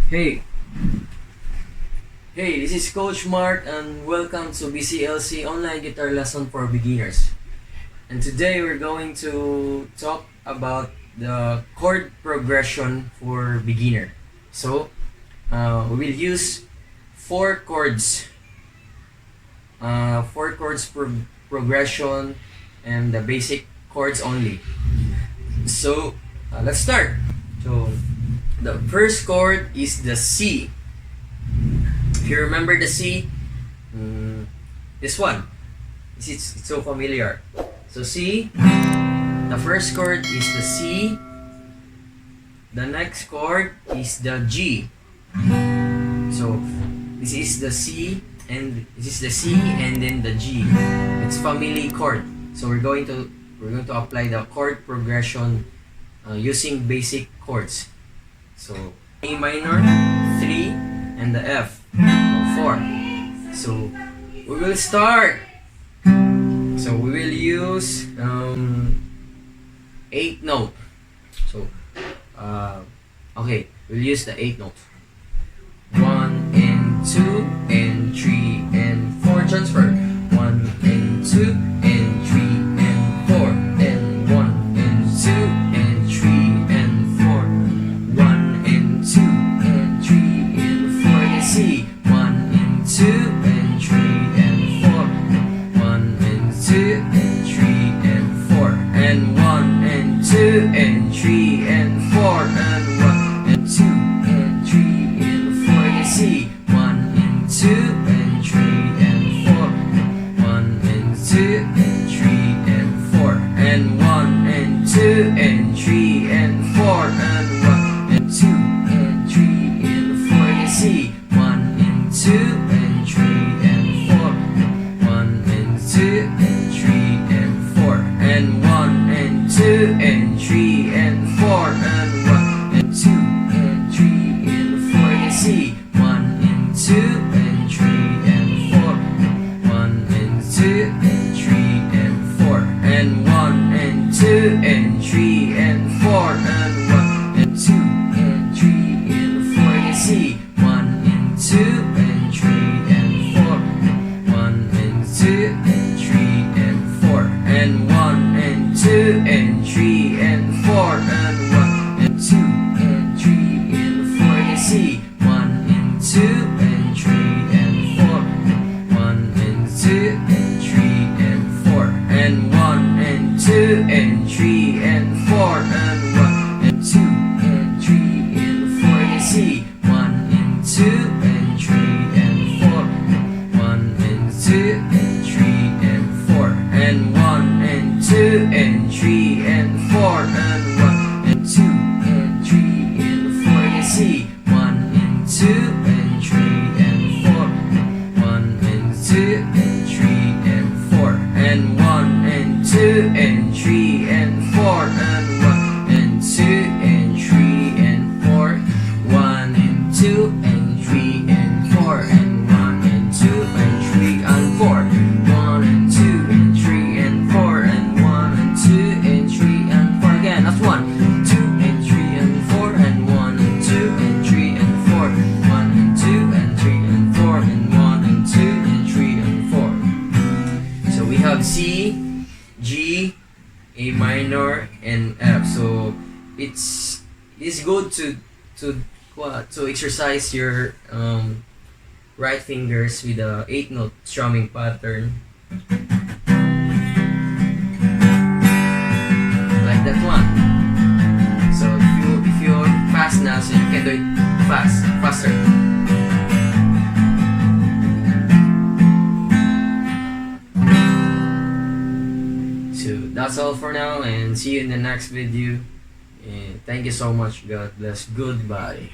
Hey, this is Coach Mark and welcome to BCLC Online Guitar Lesson for Beginners. And today we're going to talk about the chord progression for beginner. So, we will use four chords progression and the basic chords only. So, let's start. So, the first chord is the C. If you remember the C, this one. It's so familiar. So C, the first chord is the C. The next chord is the G. So this is the C and then the G. It's family chord. So we're going to apply the chord progression using basic chords. So A minor, 3, and the F, 4. So we will start. So we will use 8 note. So okay, we'll use the 8 note. 1 and 2 and 3 and 4 transfer. 1 and 2 and 3 and 4 and 1 and 2 and 3 and 4. 1 and 2 and 3 and 4. You see, 1 and 2 and 3 and 4. 1 and 2 and 3 and 4 and 1 and 2 and 3 and 4 and 1 and 2 and 3 and 4. You see, 1 and 2 and 3 and 4. 1 and 2 and 3 and 4 and 1 and 2 and 3 and 4 and 1 and 2 and 3 and 4. You see, 1 and 2 and 3 and 4. 1 and 2 and 3 and 4 and 1 and 2 and 3 and 4 and 1 and 2 and 3 and 4. You see, 1 and 2 and 3 and 4. 1 and 2 and 3 and 4 and 1 and 2 and 3 and 4 and 1 and 2 and 3 and 4. You see, 1 and 2 and 3 and 4. 1 and 2 and 3 and 4 and 1 and 2 and 3 and 4 and 1 and 2 and 3 and 4. You see, 1 and 2 and 3 and 4. 1 and 2 and 3 and 4 and 1 and 2 and 3 and 4 and 1 and 2 and 3 and 4. You see, 1 and 2 and 3 and 4. 1 and 2 and 3 and 4 and 1 and 2 and 3 and 4 and 1 and 2 and 3 and 4. You see, 1 and 2 and 3 and 4. 1 and 2 and 3 and 4 and 1 and 2 and 3 and 4 and 1 and 2 and 3 and 4. 1 and 2 and 3 and 4 and 1 and 2 and 3 and 4. 1 and 2 and 3 and 4 and 1 and 2 and 3 and 4 again. That's 1, 2 and 3 and 4 and 1 and 2 and 3 and 4. 1 and 2 and 3 and 4 and 1 and 2 and 3 and 4. So we have C, G, A minor, and F. So it's good to exercise your right fingers with the 8 note strumming pattern, like that one. So if you're fast now, so you can do it faster. So that's all for now, and see you in the next video. And thank you so much. God bless. Goodbye.